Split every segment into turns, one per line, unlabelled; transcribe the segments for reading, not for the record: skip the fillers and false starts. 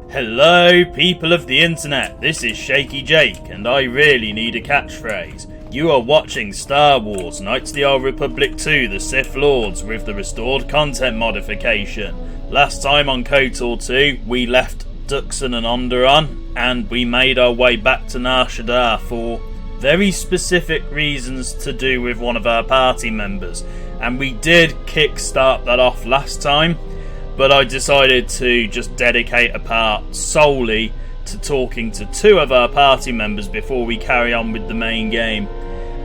Hello, people of the internet, this is Shaky Jake, and I really need a catchphrase. You are watching Star Wars Knights of the Old Republic 2 The Sith Lords with the restored content modification. Last time on KotOR 2, we left Duxon and Onderon, and we made our way back to Nar Shaddaa for very specific reasons to do with one of our party members. And we did kickstart that off last time, but I decided to just dedicate a part solely to talking to two of our party members before we carry on with the main game.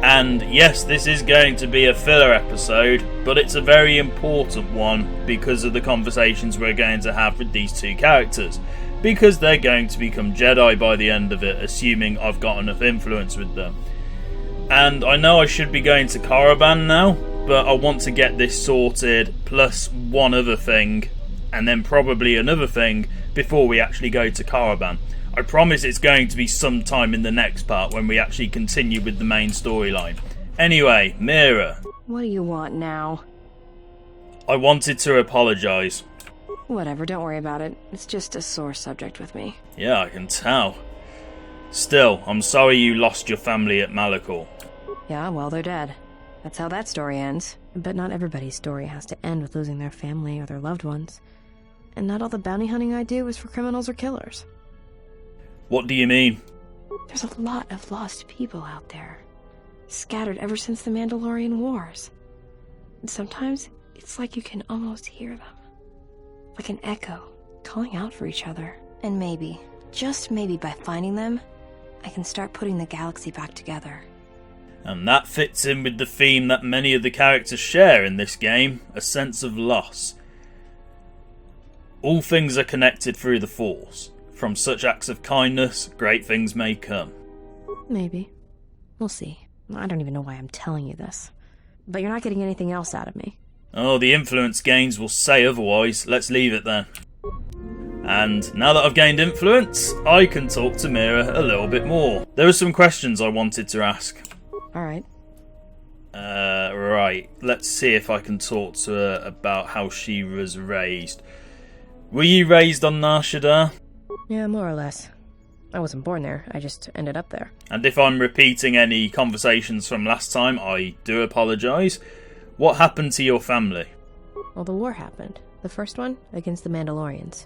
And yes, this is going to be a filler episode, but it's a very important one because of the conversations we're going to have with these two characters. Because they're going to become Jedi by the end of it, assuming I've got enough influence with them. And I know I should be going to Korriban now, but I want to get this sorted, plus one other thing, and then probably another thing before we actually go to Korriban. I promise it's going to be sometime in the next part when we actually continue with the main storyline. Anyway, Mira.
What do you want now?
I wanted to apologise.
Whatever, don't worry about it. It's just a sore subject with me.
Yeah, I can tell. Still, I'm sorry you lost your family at Malachor.
Yeah, well, they're dead. That's how that story ends. But not everybody's story has to end with losing their family or their loved ones. And not all the bounty hunting I do is for criminals or killers.
What do you mean?
There's a lot of lost people out there, scattered ever since the Mandalorian Wars. And sometimes it's like you can almost hear them. Like an echo, calling out for each other. And maybe, just maybe by finding them, I can start putting the galaxy back together.
And that fits in with the theme that many of the characters share in this game, a sense of loss. All things are connected through the Force. From such acts of kindness, great things may come.
Maybe. We'll see. I don't even know why I'm telling you this. But you're not getting anything else out of me.
Oh, the influence gains will say otherwise. Let's leave it then. And now that I've gained influence, I can talk to Mira a little bit more. There are some questions I wanted to ask.
Alright.
Right. Let's see if I can talk to her about how she was raised. Were you raised on Nar Shaddaa?
Yeah, more or less. I wasn't born there, I just ended up there.
And if I'm repeating any conversations from last time, I do apologise. What happened to your family?
Well, the war happened. The first one, against the Mandalorians.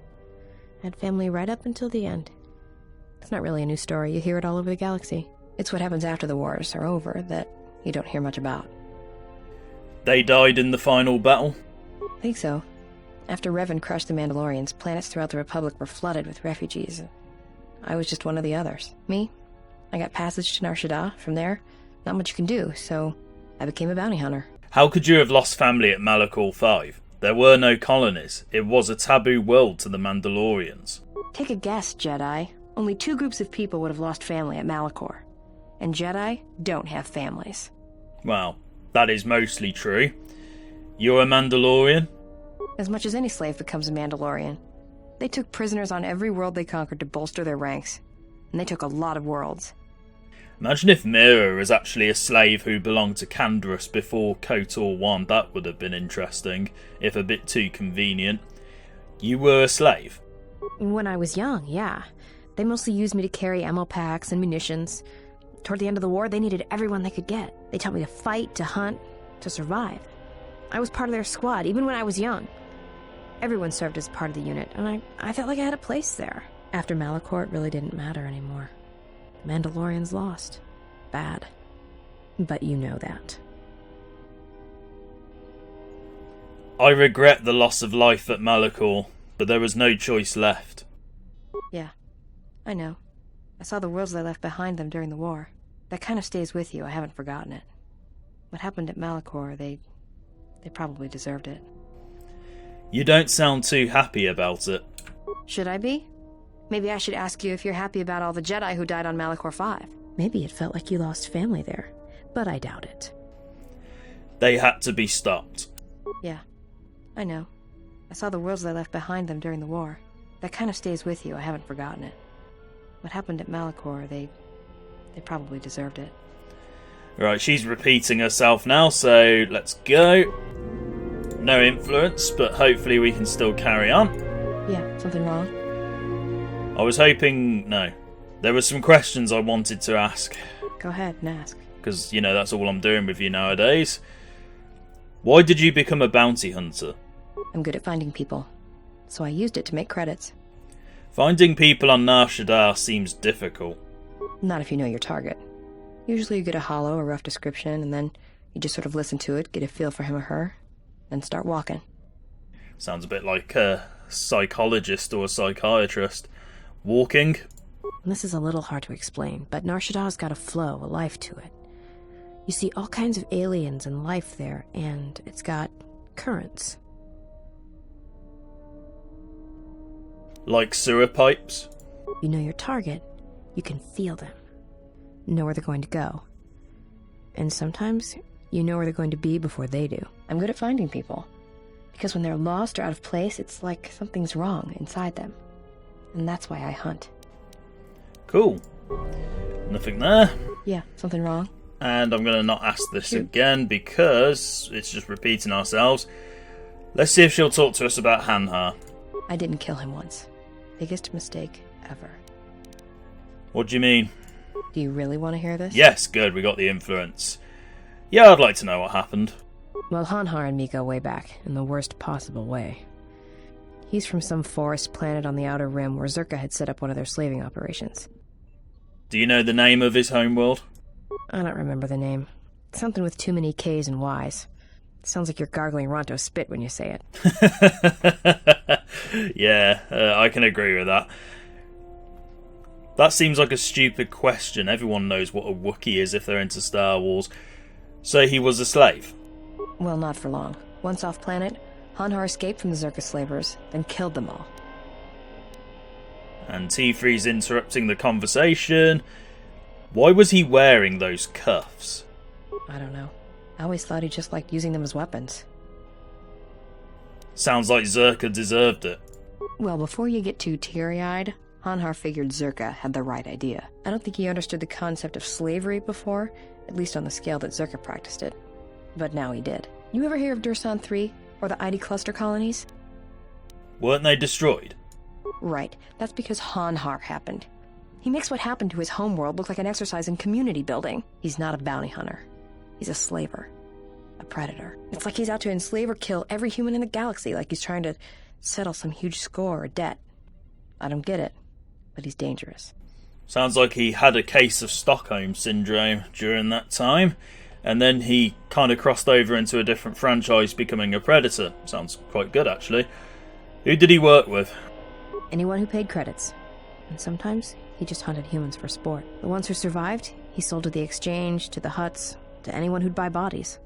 I had family right up until the end. It's not really a new story, you hear it all over the galaxy. It's what happens after the wars are over that you don't hear much about.
They died in the final battle?
I think so. After Revan crushed the Mandalorians, planets throughout the Republic were flooded with refugees. I was just one of the others. Me? I got passage to Nar Shaddaa. From there, not much you can do, so I became a bounty hunter.
How could you have lost family at Malachor 5? There were no colonies. It was a taboo world to the Mandalorians.
Take a guess, Jedi. Only two groups of people would have lost family at Malachor. And Jedi don't have families.
Well, that is mostly true. You're a Mandalorian?
As much as any slave becomes a Mandalorian. They took prisoners on every world they conquered to bolster their ranks. And they took a lot of worlds.
Imagine if Mira was actually a slave who belonged to Kandros before KotOR 1. That would have been interesting, if a bit too convenient. You were a slave?
When I was young, yeah. They mostly used me to carry ammo packs and munitions. Toward the end of the war, they needed everyone they could get. They taught me to fight, to hunt, to survive. I was part of their squad, even when I was young. Everyone served as part of the unit, and I felt like I had a place there. After Malachor, it really didn't matter anymore. The Mandalorians lost. Bad. But you know that.
I regret the loss of life at Malachor, but there was no choice left.
Yeah, I know. I saw the worlds they left behind them during the war. That kind of stays with you, I haven't forgotten it. What happened at Malachor, they probably deserved it.
You don't sound too happy about it.
Should I be? Maybe I should ask you if you're happy about all the Jedi who died on Malachor 5. Maybe it felt like you lost family there, but I doubt it.
They had to be stopped.
Yeah, I know. I saw the worlds they left behind them during the war. That kind of stays with you, I haven't forgotten it. What happened at Malachor, they probably deserved it.
Right, she's repeating herself now, so let's go. No influence, but hopefully we can still carry on.
Yeah, something wrong?
I was hoping... No. There were some questions I wanted to ask.
Go ahead and ask.
Because, you know, that's all I'm doing with you nowadays. Why did you become a bounty hunter?
I'm good at finding people, so I used it to make credits.
Finding people on Nar Shaddaa seems difficult.
Not if you know your target. Usually you get a hollow, a rough description, and then you just sort of listen to it, get a feel for him or her, and start walking.
Sounds a bit like a psychologist or a psychiatrist. Walking?
This is a little hard to explain, but Nar Shaddaa's got a flow, a life to it. You see all kinds of aliens and life there, and it's got currents.
Like sewer pipes?
You know your target, you can feel them. Know where they're going to go. And sometimes, you know where they're going to be before they do. I'm good at finding people. Because when they're lost or out of place, it's like something's wrong inside them. And that's why I hunt.
Cool. Nothing there.
Yeah, something wrong.
And I'm going to not ask this
Shoot.
again because it's just repeating ourselves. Let's see if she'll talk to us about Hanhar.
I didn't kill him once. Biggest mistake ever.
What do you mean?
Do you really want to hear this?
Yes, good, we got the influence. Yeah, I'd like to know what happened.
Well, Hanhar and me go way back, in the worst possible way. He's from some forest planet on the Outer Rim where Zerka had set up one of their slaving operations.
Do you know the name of his homeworld?
I don't remember the name. Something with too many K's and Y's. Sounds like you're gargling Ronto spit when you say
it. Yeah, I can agree with that. That seems like a stupid question. Everyone knows what a Wookiee is if they're into Star Wars. So he was a slave?
Well, not for long. Once off planet, Hanhar escaped from the Zerka slavers, then killed them all.
And T3's interrupting the conversation. Why was he wearing those cuffs?
I don't know. I always thought he just liked using them as weapons.
Sounds like Zerka deserved it.
Well, before you get too teary-eyed, Hanhar figured Zerka had the right idea. I don't think he understood the concept of slavery before, at least on the scale that Zerka practiced it. But now he did. You ever hear of Dursan 3, or the ID cluster colonies?
Weren't they destroyed?
Right. That's because Hanhar happened. He makes what happened to his homeworld look like an exercise in community building. He's not a bounty hunter. He's a slaver. A predator. It's like he's out to enslave or kill every human in the galaxy, like he's trying to settle some huge score or debt. I don't get it, but he's dangerous.
Sounds like he had a case of Stockholm Syndrome during that time, and then he kind of crossed over into a different franchise, becoming a predator. Sounds quite good, actually. Who did he work with?
Anyone who paid credits. And sometimes, he just hunted humans for sport. The ones who survived, he sold to the exchange, to the huts, to anyone who'd buy bodies.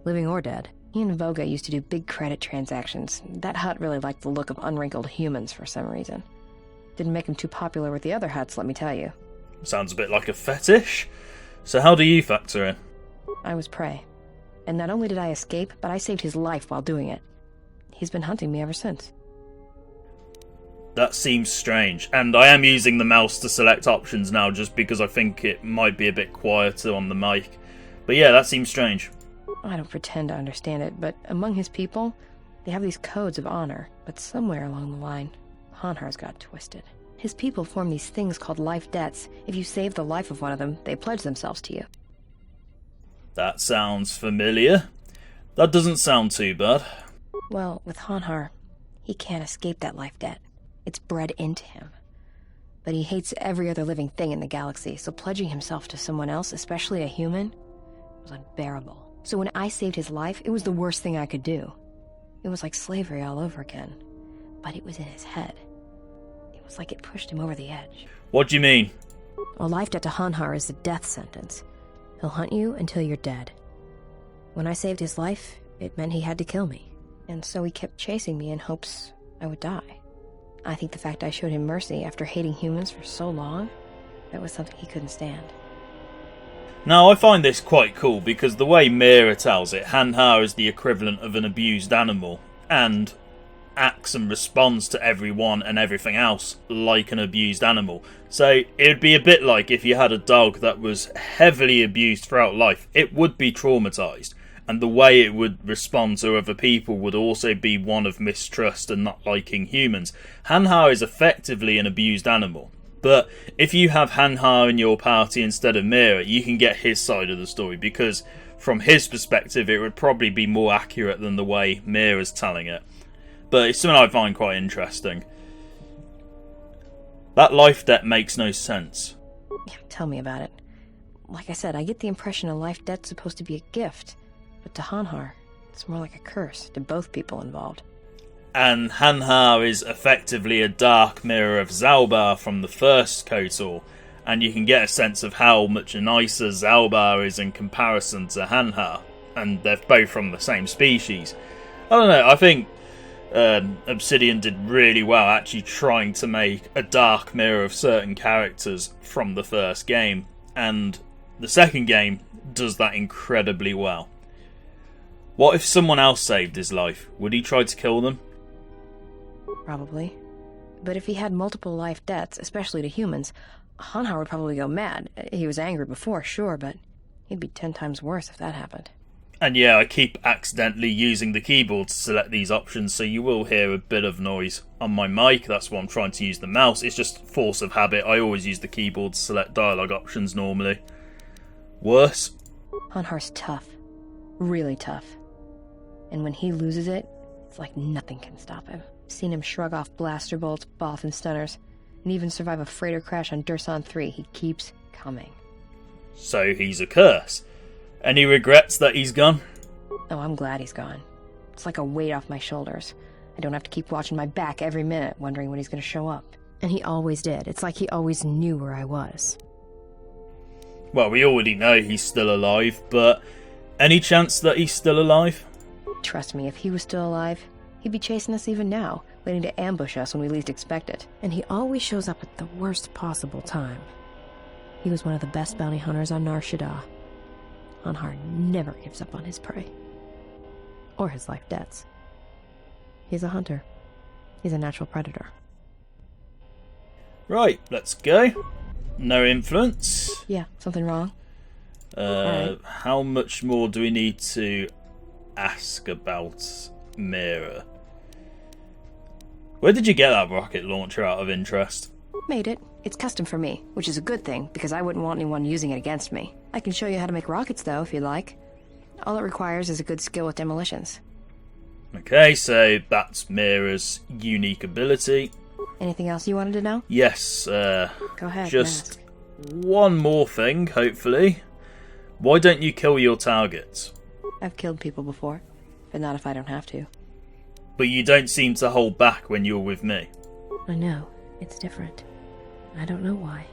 Living or dead. He and Voga used to do big credit transactions. That hut really liked the look of unwrinkled humans for some reason. Didn't make him too popular with the other huts, let me tell you.
Sounds a bit like a fetish. So how do you factor in?
I was prey. And not only did I escape, but I saved his life while doing it. He's been hunting me ever since.
That seems strange, and I am using the mouse to select options now just because I think it might be a bit quieter on the mic. But yeah, that seems strange.
I don't pretend to understand it, but among his people, they have these codes of honor. But somewhere along the line, Hanhar's got twisted. His people form these things called life debts. If you save the life of one of them, they pledge themselves to you.
That sounds familiar. That doesn't sound too bad.
Well, with Hanhar, he can't escape that life debt. It's bred into him. But he hates every other living thing in the galaxy, so pledging himself to someone else, especially a human, was unbearable. So when I saved his life, it was the worst thing I could do. It was like slavery all over again. But it was in his head. It was like it pushed him over the edge.
What do you mean?
A life debt to Hanhar is a death sentence. He'll hunt you until you're dead. When I saved his life, it meant he had to kill me. And so he kept chasing me in hopes I would die. I think the fact I showed him mercy after hating humans for so long, that was something he couldn't stand.
Now, I find this quite cool because the way Mira tells it, Hanhar is the equivalent of an abused animal, and acts and responds to everyone and everything else like an abused animal. So it would be a bit like if you had a dog that was heavily abused throughout life. It would be traumatized, and the way it would respond to other people would also be one of mistrust and not liking humans. Hanha is effectively an abused animal, but if you have Hanha in your party instead of Mira, you can get his side of the story, because from his perspective it would probably be more accurate than the way Mira's telling it. But it's something I find quite interesting. That life debt makes no sense.
Yeah, tell me about it. Like I said, I get the impression a life debt's supposed to be a gift, but to Hanhar, it's more like a curse to both people involved.
And Hanhar is effectively a dark mirror of Zalbar from the first KotOR, and you can get a sense of how much nicer Zalbar is in comparison to Hanhar, and they're both from the same species. I don't know, I think Obsidian did really well actually trying to make a dark mirror of certain characters from the first game, and the second game does that incredibly well. What if someone else saved his life? Would he try to kill them?
Probably. But if he had multiple life debts, especially to humans, Hanhar would probably go mad. He was angry before, sure, but he'd be 10 times worse if that happened.
And yeah, I keep accidentally using the keyboard to select these options, so you will hear a bit of noise on my mic. That's why I'm trying to use the mouse. It's just force of habit. I always use the keyboard to select dialogue options normally. Worse?
Hanhar's tough. Really tough. And when he loses it, it's like nothing can stop him. I've seen him shrug off blaster bolts, both and stunners, and even survive a freighter crash on Dursan 3. He keeps coming.
So he's a curse. Any regrets that he's gone?
Oh, I'm glad he's gone. It's like a weight off my shoulders. I don't have to keep watching my back every minute, wondering when he's going to show up. And he always did. It's like he always knew where I was.
Well, we already know he's still alive, but any chance that he's still alive?
Trust me, if he was still alive, he'd be chasing us even now, waiting to ambush us when we least expect it. And he always shows up at the worst possible time. He was one of the best bounty hunters on Nar Shaddaa. Hanhar never gives up on his prey. Or his life debts. He's a hunter. He's a natural predator.
Right, let's go. No influence.
Yeah, something wrong? Right.
How much more do we need to ask about Mira? Where did you get that rocket launcher out of interest?
Made it. It's custom for me, which is a good thing, because I wouldn't want anyone using it against me. I can show you how to make rockets, though, if you'd like. All it requires is a good skill with demolitions.
Okay, so that's Mira's unique ability.
Anything else you wanted to know?
Yes,
Go ahead,
just one more thing, hopefully. Why don't you kill your targets?
I've killed people before, but not if I don't have to.
But you don't seem to hold back when you're with me.
I know. It's different. I don't know why.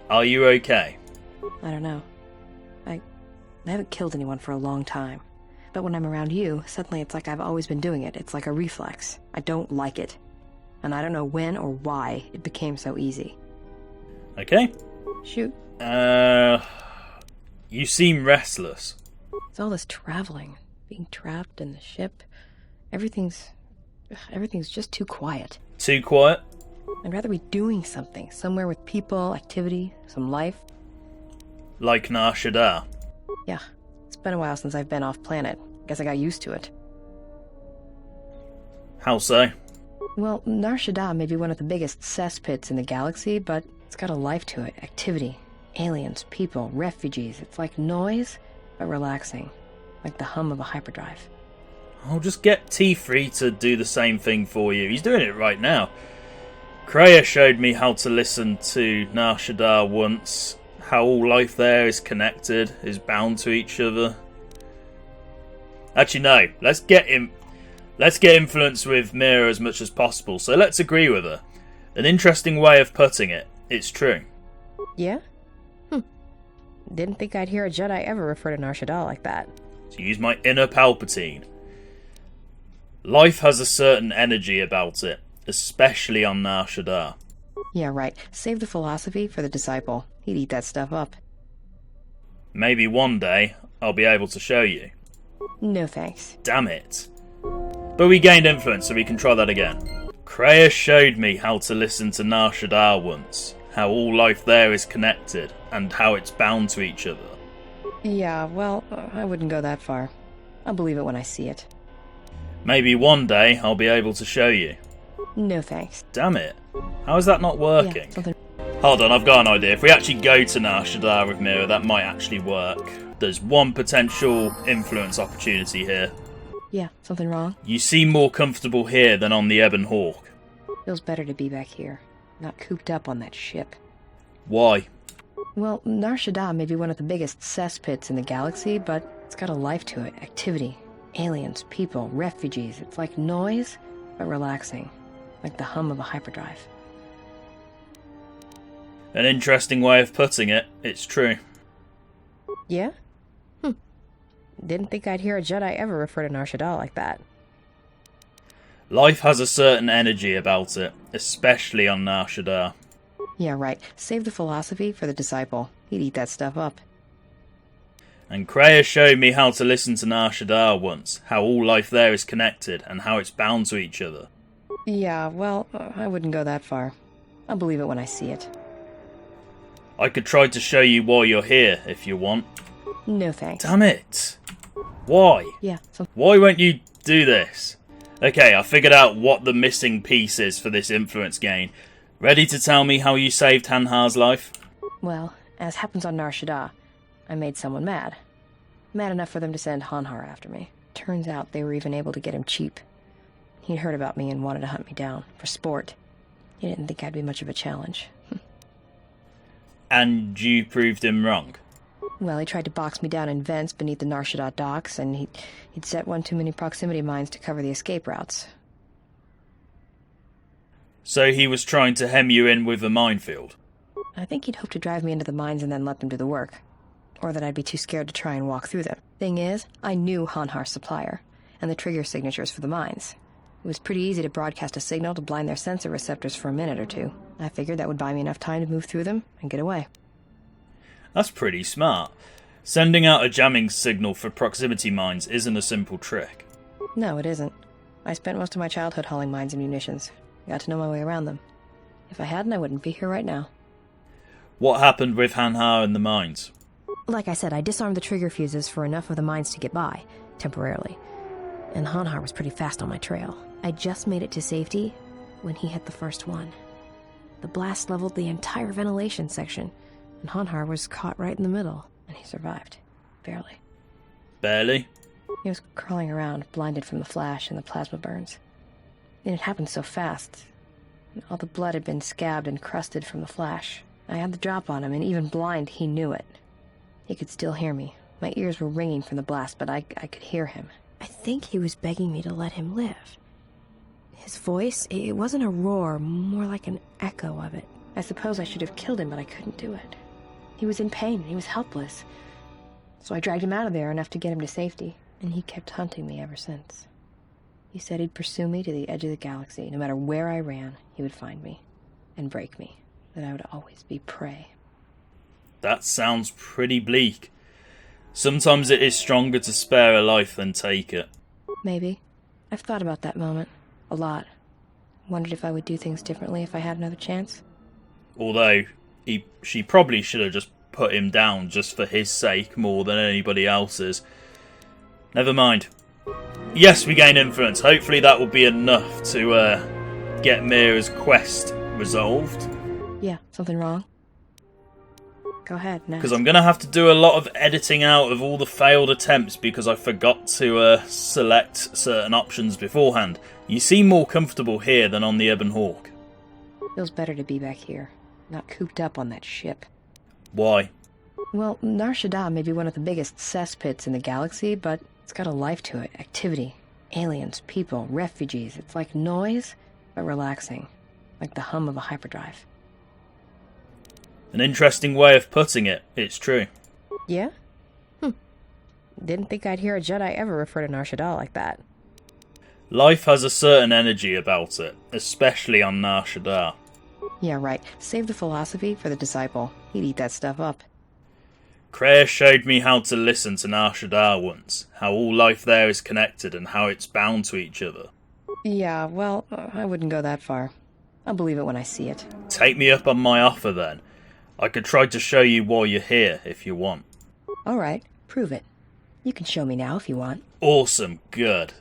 Are you okay?
I don't know. I haven't killed anyone for a long time. But when I'm around you, suddenly it's like I've always been doing it. It's like a reflex. I don't like it. And I don't know when or why it became so easy.
Okay.
Shoot.
You seem restless.
It's all this traveling, being trapped in the ship. Everything's just too quiet.
Too quiet?
I'd rather be doing something, somewhere with people, activity, some life.
Like Nar Shaddaa?
Yeah, it's been a while since I've been off planet. Guess I got used to it.
How so?
Well, Nar Shaddaa may be one of the biggest cesspits in the galaxy, but it's got a life to it. Activity, aliens, people, refugees. It's like noise, but relaxing. Like the hum of a hyperdrive.
I'll just get T3 to do the same thing for you. He's doing it right now. Kreia showed me how to listen to Nar Shaddaa once. How all life there is connected, is bound to each other. Actually, no. Let's get influence with Mira as much as possible. So let's agree with her. An interesting way of putting it. It's true.
Yeah? Didn't think I'd hear a Jedi ever refer to Nar Shaddaa like that.
To use my inner Palpatine. Life has a certain energy about it, especially on Nar Shaddaa.
Yeah, right. Save the philosophy for the disciple. He'd eat that stuff up.
Maybe one day I'll be able to show you.
No thanks.
Damn it. But we gained influence, so we can try that again. Kreia showed me how to listen to Nar Shaddaa once. How all life there is connected, and how it's bound to each other.
Yeah, well, I wouldn't go that far. I'll believe it when I see it.
Maybe one day I'll be able to show you.
No thanks.
Damn it. How is that not working?
Yeah, something...
Hold on, I've got an idea. If we actually go to Nar Shaddaa with Mira, that might actually work. There's one potential influence opportunity here.
Yeah, something wrong?
You seem more comfortable here than on the Ebon Hawk.
Feels better to be back here, not cooped up on that ship.
Why?
Well, Nar Shaddaa may be one of the biggest cesspits in the galaxy, but it's got a life to it. Activity. Aliens, people, refugees. It's like noise, but relaxing. Like the hum of a hyperdrive.
An interesting way of putting it. It's true.
Yeah? Didn't think I'd hear a Jedi ever refer to Nar Shaddaa like that.
Life has a certain energy about it, especially on Nar Shaddaa.
Yeah, right. Save the philosophy for the disciple. He'd eat that stuff up.
And Kreia showed me how to listen to Nar Shaddaa once, how all life there is connected, and how it's bound to each other.
Yeah, well, I wouldn't go that far. I'll believe it when I see it.
I could try to show you why you're here, if you want.
No thanks.
Damn it! Why?
Yeah,
Why won't you do this? Okay, I figured out what the missing piece is for this influence gain. Ready to tell me how you saved Hanhar's life?
Well, as happens on Nar Shaddaa, I made someone mad. Mad enough for them to send Hanhar after me. Turns out they were even able to get him cheap. He'd heard about me and wanted to hunt me down, for sport. He didn't think I'd be much of a challenge.
And you proved him wrong?
Well, he tried to box me down in vents beneath the Nar Shaddaa docks, and he'd set one too many proximity mines to cover the escape routes.
So he was trying to hem you in with a minefield?
I think he'd hoped to drive me into the mines and then let them do the work. Or that I'd be too scared to try and walk through them. Thing is, I knew Hanhar's supplier, and the trigger signatures for the mines. It was pretty easy to broadcast a signal to blind their sensor receptors for a minute or two. I figured that would buy me enough time to move through them and get away.
That's pretty smart. Sending out a jamming signal for proximity mines isn't a simple trick.
No, it isn't. I spent most of my childhood hauling mines and munitions. Got to know my way around them. If I hadn't, I wouldn't be here right now.
What happened with Hanhar and the mines?
Like I said, I disarmed the trigger fuses for enough of the mines to get by, temporarily. And Hanhar was pretty fast on my trail. I just made it to safety when he hit the first one. The blast leveled the entire ventilation section, and Hanhar was caught right in the middle, and he survived. Barely.
Barely?
He was crawling around, blinded from the flash and the plasma burns. And it happened so fast. All the blood had been scabbed and crusted from the flash. I had the drop on him, and even blind, he knew it. He could still hear me. My ears were ringing from the blast, but I could hear him. I think he was begging me to let him live. His voice, it wasn't a roar, more like an echo of it. I suppose I should have killed him, but I couldn't do it. He was in pain, he was helpless. So I dragged him out of there enough to get him to safety, and he kept hunting me ever since. He said he'd pursue me to the edge of the galaxy. No matter where I ran, he would find me and break me, that I would always be prey.
That sounds pretty bleak. Sometimes it is stronger to spare a life than take it.
Maybe. I've thought about that moment. A lot. Wondered if I would do things differently if I had another chance.
Although, she probably should have just put him down just for his sake more than anybody else's. Never mind. Yes, we gain influence. Hopefully that will be enough to get Mira's quest resolved.
Yeah, something wrong? Go ahead, next.
Because I'm going to have to do a lot of editing out of all the failed attempts because I forgot to select certain options beforehand. You seem more comfortable here than on the Ebon Hawk.
Feels better to be back here, not cooped up on that ship.
Why?
Well, Nar Shaddaa may be one of the biggest cesspits in the galaxy, but it's got a life to it. Activity. Aliens, people, refugees. It's like noise, but relaxing. Like the hum of a hyperdrive.
An interesting way of putting it. It's true.
Yeah? Didn't think I'd hear a Jedi ever refer to Nar Shaddaa like that.
Life has a certain energy about it, especially on Nar Shaddaa.
Yeah, right. Save the philosophy for the disciple. He'd eat that stuff up.
Kreia showed me how to listen to Nar Shaddaa once, how all life there is connected and how it's bound to each other.
Yeah, well, I wouldn't go that far. I'll believe it when I see it.
Take me up on my offer then. I could try to show you why you're here if you want.
Alright, prove it. You can show me now if you want.
Awesome, good.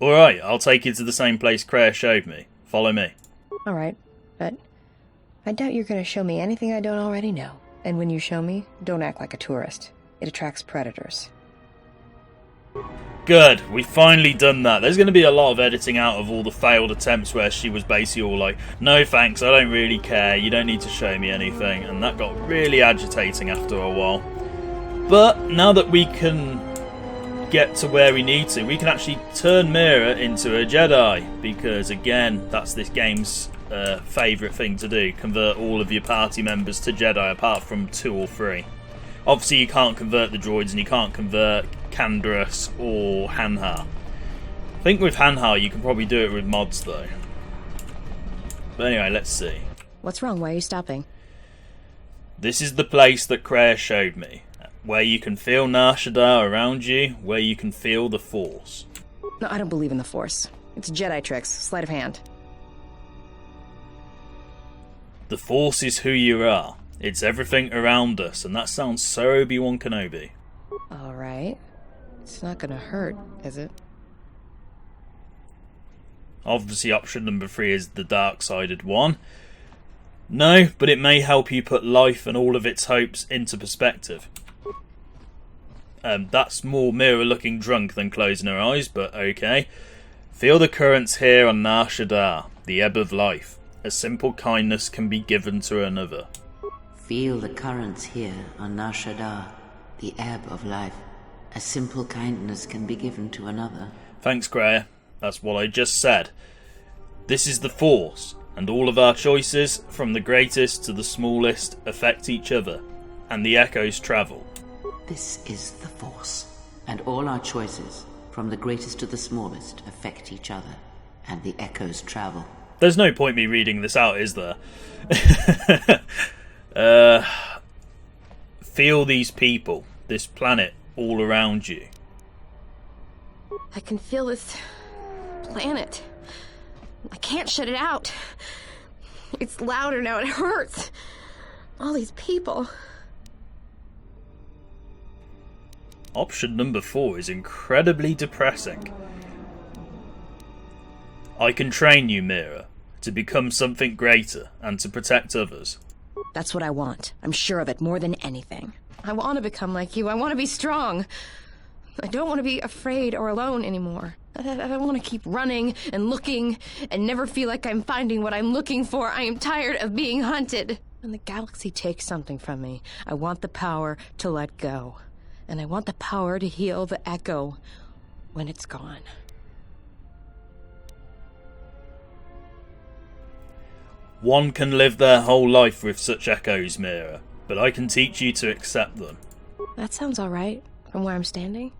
Alright, I'll take you to the same place Kreia showed me. Follow me.
Alright, but I doubt you're going to show me anything I don't already know. And when you show me, don't act like a tourist. It attracts predators.
Good, we've finally done that. There's going to be a lot of editing out of all the failed attempts where she was basically all like, no thanks, I don't really care, you don't need to show me anything. And that got really agitating after a while. But now that we can get to where we need to, we can actually turn Mira into a Jedi. Because again, that's this game's favourite thing to do. Convert all of your party members to Jedi apart from 2 or 3. Obviously you can't convert the droids and you can't convert Canderous or Hanha. I think with Hanha you can probably do it with mods though. But anyway, let's see.
What's wrong? Why are you stopping?
This is the place that Kreia showed me. Where you can feel Nar Shaddaa around you, where you can feel the Force.
No, I don't believe in the Force. It's Jedi tricks, sleight of hand.
The Force is who you are. It's everything around us, and that sounds so Obi-Wan Kenobi.
Alright. It's not gonna hurt, is it?
Obviously option number 3 is the dark-sided one. No, but it may help you put life and all of its hopes into perspective. That's more Mira looking drunk than closing her eyes, but okay. Feel the currents here on Nar Shaddaa, the ebb of life. A simple kindness can be given to another.
Feel the currents here on Nar Shaddaa, the ebb of life. A simple kindness can be given to another.
Thanks, Kreia. That's what I just said. This is the Force, and all of our choices, from the greatest to the smallest, affect each other, and the echoes travel.
This is the Force, and all our choices, from the greatest to the smallest, affect each other, and the echoes travel.
There's no point me reading this out, is there? Feel these people, this planet, all around you.
I can feel this planet. I can't shut it out. It's louder now, it hurts. All these people.
Option number 4 is incredibly depressing. I can train you, Mira, to become something greater and to protect others.
That's what I want. I'm sure of it more than anything. I want to become like you. I want to be strong. I don't want to be afraid or alone anymore. I don't want to keep running and looking and never feel like I'm finding what I'm looking for. I am tired of being hunted. When the galaxy takes something from me, I want the power to let go. And I want the power to heal the echo when it's gone.
One can live their whole life with such echoes, Mira, but I can teach you to accept them.
That sounds alright, from where I'm standing.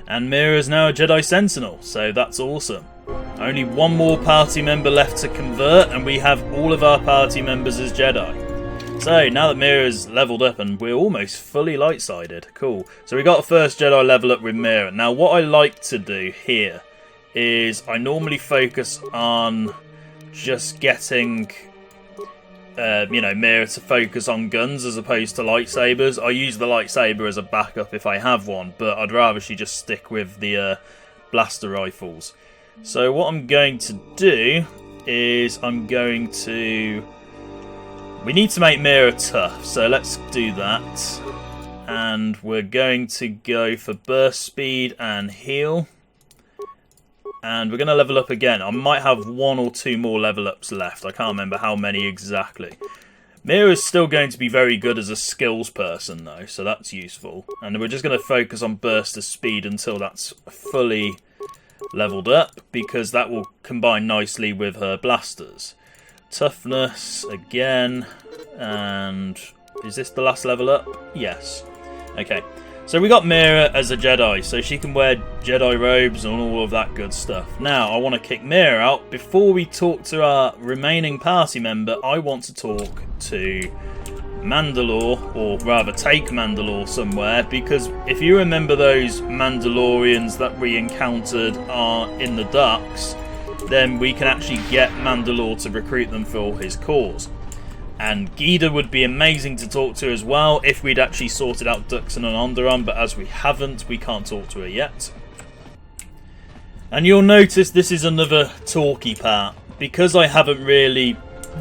And Mira's now a Jedi Sentinel, so that's awesome. Only one more party member left to convert, and we have all of our party members as Jedi. So, now that Mira's leveled up and we're almost fully light-sided, cool. So we got a first Jedi level up with Mira. Now what I like to do here is I normally focus on just getting, Mira to focus on guns as opposed to lightsabers. I use the lightsaber as a backup if I have one, but I'd rather she just stick with the blaster rifles. So what I'm going to do is we need to make Mira tough, so let's do that. And we're going to go for burst speed and heal. And we're going to level up again. I might have 1 or 2 more level ups left. I can't remember how many exactly. Mira's still going to be very good as a skills person though, so that's useful. And we're just going to focus on burst of speed until that's fully leveled up, because that will combine nicely with her blasters. Toughness again, and is this the last level up? Yes. Okay, so we got Mira as a Jedi, so she can wear Jedi robes and all of that good stuff. Now I want to kick Mira out. Before we talk to our remaining party member, I want to talk to Mandalore, or rather take Mandalore somewhere, because if you remember those Mandalorians that we encountered in the docks, then we can actually get Mandalore to recruit them for his cause. And Gida would be amazing to talk to as well if we'd actually sorted out Duxon and Onderon, but as we haven't, we can't talk to her yet. And you'll notice this is another talky part. Because I haven't really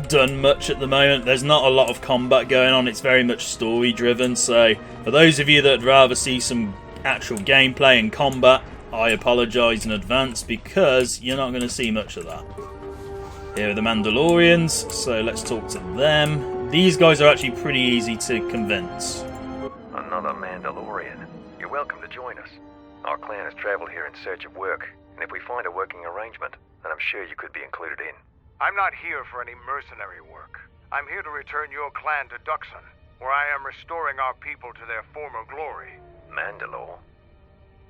done much at the moment, there's not a lot of combat going on, it's very much story driven, so for those of you that would rather see some actual gameplay and combat, I apologise in advance because you're not going to see much of that. Here are the Mandalorians, so let's talk to them. These guys are actually pretty easy to convince.
Another Mandalorian. You're welcome to join us. Our clan has travelled here in search of work, and if we find a working arrangement, then I'm sure you could be included in.
I'm not here for any mercenary work. I'm here to return your clan to Duxon, where I am restoring our people to their former glory.
Mandalore?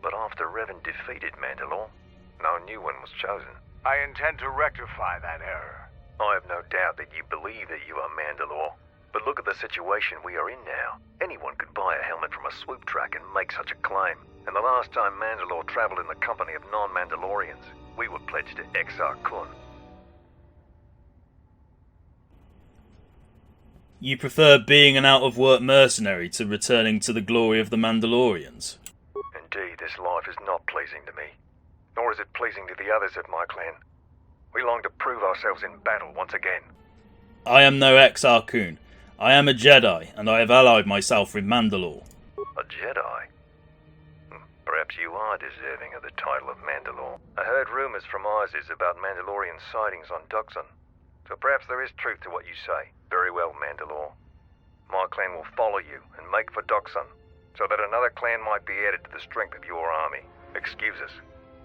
But after Revan defeated Mandalore, no new one was chosen.
I intend to rectify that error.
I have no doubt that you believe that you are Mandalore. But look at the situation we are in now. Anyone could buy a helmet from a swoop track and make such a claim. And the last time Mandalore travelled in the company of non-Mandalorians, we were pledged to Exar Kun.
You prefer being an out-of-work mercenary to returning to the glory of the Mandalorians?
Indeed, this life is not pleasing to me. Nor is it pleasing to the others of my clan. We long to prove ourselves in battle once again.
I am no Exar Kun. I am a Jedi, and I have allied myself with Mandalore.
A Jedi? Perhaps you are deserving of the title of Mandalore. I heard rumours from Isis about Mandalorian sightings on Duxon. So perhaps there is truth to what you say. Very well, Mandalore. My clan will follow you and make for Duxon, so that another clan might be added to the strength of your army. Excuse us.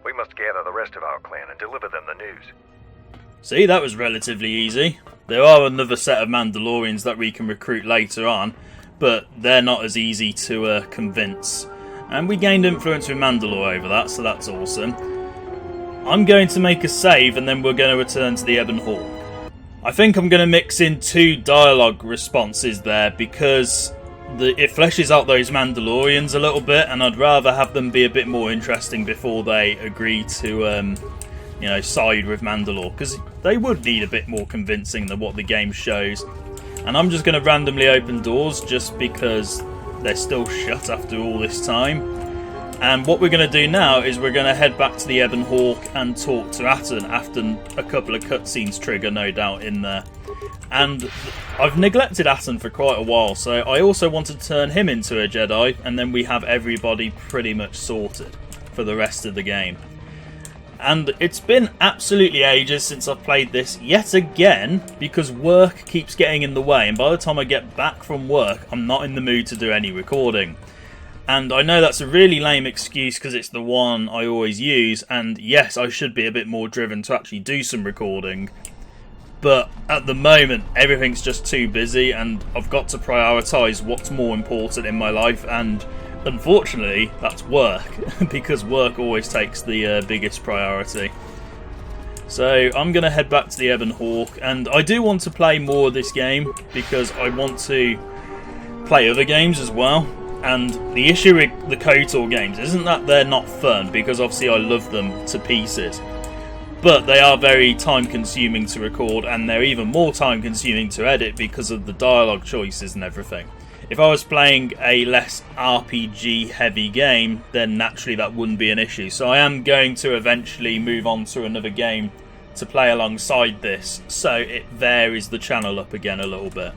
We must gather the rest of our clan and deliver them the news.
See, that was relatively easy. There are another set of Mandalorians that we can recruit later on, but they're not as easy to convince. And we gained influence with Mandalore over that, so that's awesome. I'm going to make a save and then we're going to return to the Ebon Hawk. I think I'm going to mix in 2 dialogue responses there because it fleshes out those Mandalorians a little bit, and I'd rather have them be a bit more interesting before they agree to, side with Mandalore, because they would need a bit more convincing than what the game shows. And I'm just going to randomly open doors just because they're still shut after all this time. And what we're going to do now is we're going to head back to the Ebon Hawk and talk to Atton after a couple of cutscenes trigger, no doubt, in there. And I've neglected Atton for quite a while, so I also want to turn him into a Jedi, and then we have everybody pretty much sorted for the rest of the game. And it's been absolutely ages since I've played this yet again, because work keeps getting in the way, and by the time I get back from work, I'm not in the mood to do any recording. And I know that's a really lame excuse because it's the one I always use, and yes, I should be a bit more driven to actually do some recording. But at the moment, everything's just too busy, and I've got to prioritise what's more important in my life, and unfortunately, that's work, because work always takes the biggest priority. So I'm going to head back to the Ebon Hawk, and I do want to play more of this game, because I want to play other games as well. And the issue with the KotOR games isn't that they're not fun, because obviously I love them to pieces. But they are very time consuming to record, and they're even more time consuming to edit because of the dialogue choices and everything. If I was playing a less RPG heavy game, then naturally that wouldn't be an issue. So I am going to eventually move on to another game to play alongside this, so it varies the channel up again a little bit.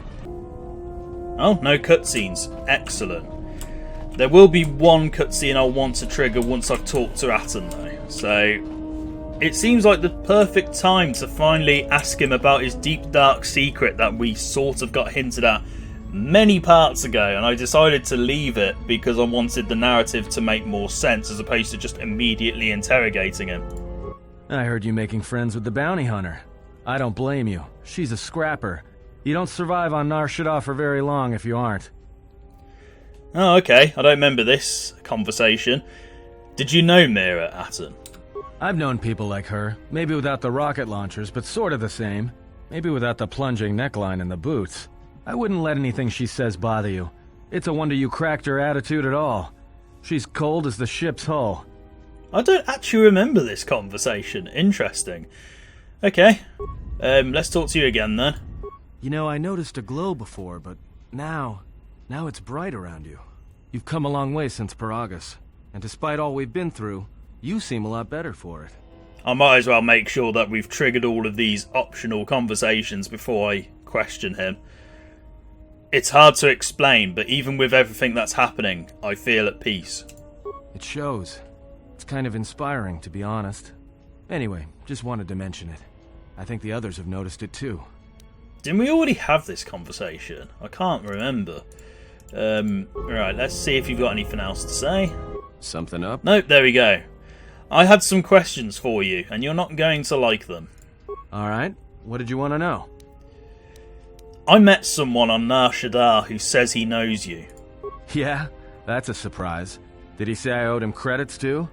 Oh, no cutscenes. Excellent. There will be one cutscene I'll want to trigger once I've talked to Atton though, so it seems like the perfect time to finally ask him about his deep dark secret that we sort of got hinted at many parts ago, and I decided to leave it because I wanted the narrative to make more sense as opposed to just immediately interrogating him.
I heard you making friends with the bounty hunter. I don't blame you. She's a scrapper. You don't survive on Nar Shaddaa for very long if you aren't.
Oh, okay. I don't remember this conversation. Did you know Mira, Atton?
I've known people like her. Maybe without the rocket launchers, but sort of the same. Maybe without the plunging neckline and the boots. I wouldn't let anything she says bother you. It's a wonder you cracked her attitude at all. She's cold as the ship's hull.
I don't actually remember this conversation. Interesting. Okay. Let's talk to you again then.
You know, I noticed a glow before, but now it's bright around you. You've come a long way since Paragus, and despite all we've been through, you seem a lot better for it.
I might as well make sure that we've triggered all of these optional conversations before I question him. It's hard to explain, but even with everything that's happening, I feel at peace.
It shows. It's kind of inspiring, to be honest. Anyway, just wanted to mention it. I think the others have noticed it too.
Didn't we already have this conversation? I can't remember. Right, let's see if you've got anything else to say.
Something up?
Nope, there we go. I had some questions for you, and you're not going to like them.
Alright, what did you want to know?
I met someone on Nar Shaddaa who says he knows you.
Yeah, that's a surprise. Did he say I owed him credits too?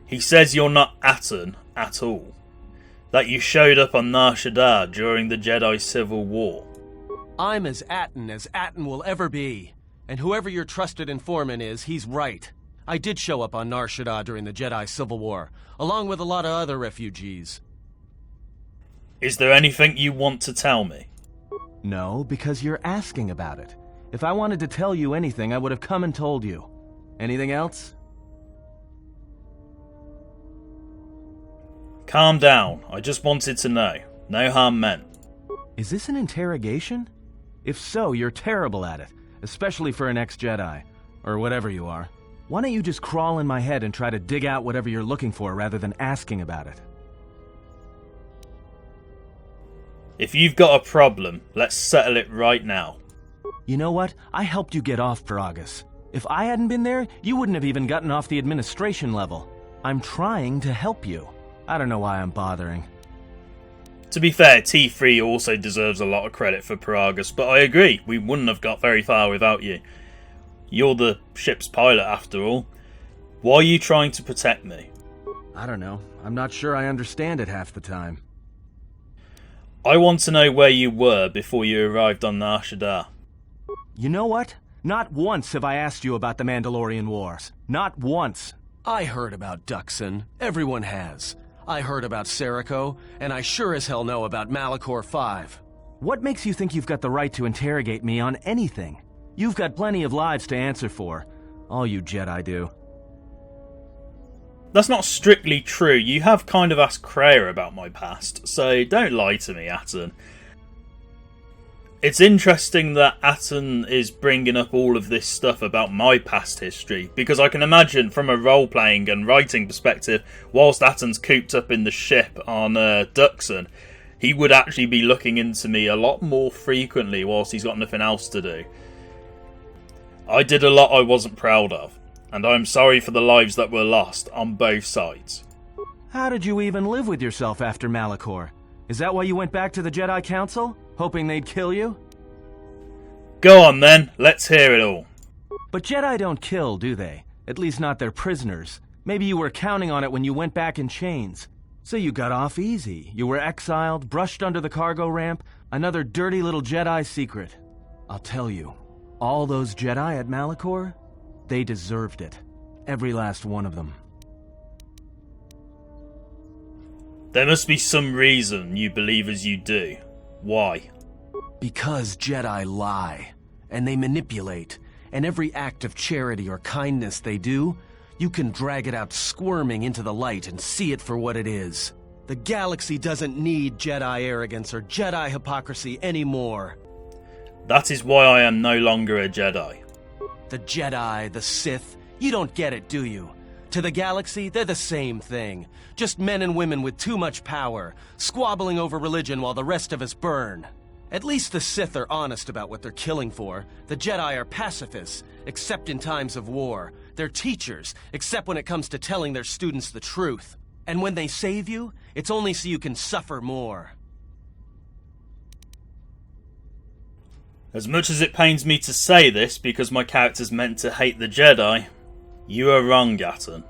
He says you're not Atton at all. That you showed up on Nar Shaddaa during the Jedi Civil War.
I'm as Atton will ever be. And whoever your trusted informant is, he's right. I did show up on Nar Shaddaa during the Jedi Civil War, along with a lot of other refugees.
Is there anything you want to tell me?
No, because you're asking about it. If I wanted to tell you anything, I would have come and told you. Anything else?
Calm down. I just wanted to know. No harm meant.
Is this an interrogation? If so, you're terrible at it, especially for an ex-Jedi, or whatever you are. Why don't you just crawl in my head and try to dig out whatever you're looking for rather than asking about it?
If you've got a problem, let's settle it right now.
You know what? I helped you get off Paragus. If I hadn't been there, you wouldn't have even gotten off the administration level. I'm trying to help you. I don't know why I'm bothering.
To be fair, T3 also deserves a lot of credit for Paragus, but I agree, we wouldn't have got very far without you. You're the ship's pilot after all. Why are you trying to protect me?
I don't know. I'm not sure I understand it half the time.
I want to know where you were before you arrived on Nar Shaddaa.
You know what? Not once have I asked you about the Mandalorian Wars. Not once.
I heard about Duxon. Everyone has. I heard about Serico, and I sure as hell know about Malachor 5.
What makes you think you've got the right to interrogate me on anything? You've got plenty of lives to answer for. All you Jedi do.
That's not strictly true. You have kind of asked Kreia about my past, so don't lie to me, Atton. It's interesting that Atton is bringing up all of this stuff about my past history, because I can imagine from a role-playing and writing perspective, whilst Atton's cooped up in the ship on Duxon, he would actually be looking into me a lot more frequently whilst he's got nothing else to do. I did a lot I wasn't proud of, and I'm sorry for the lives that were lost on both sides.
How did you even live with yourself after Malachor? Is that why you went back to the Jedi Council? Hoping they'd kill you?
Go on then, let's hear it all.
But Jedi don't kill, do they? At least not their prisoners. Maybe you were counting on it when you went back in chains. So you got off easy. You were exiled, brushed under the cargo ramp, another dirty little Jedi secret. I'll tell you, all those Jedi at Malachor, they deserved it. Every last one of them.
There must be some reason you believe as you do. Why?
Because Jedi lie, and they manipulate, and every act of charity or kindness they do, you can drag it out squirming into the light and see it for what it is. The galaxy doesn't need Jedi arrogance or Jedi hypocrisy anymore.
That is why I am no longer a Jedi.
The Jedi, the Sith, you don't get it, do you? To the galaxy, they're the same thing. Just men and women with too much power, squabbling over religion while the rest of us burn. At least the Sith are honest about what they're killing for. The Jedi are pacifists, except in times of war. They're teachers, except when it comes to telling their students the truth. And when they save you, it's only so you can suffer more.
As much as it pains me to say this because my character's meant to hate the Jedi, you are wrong, Atton.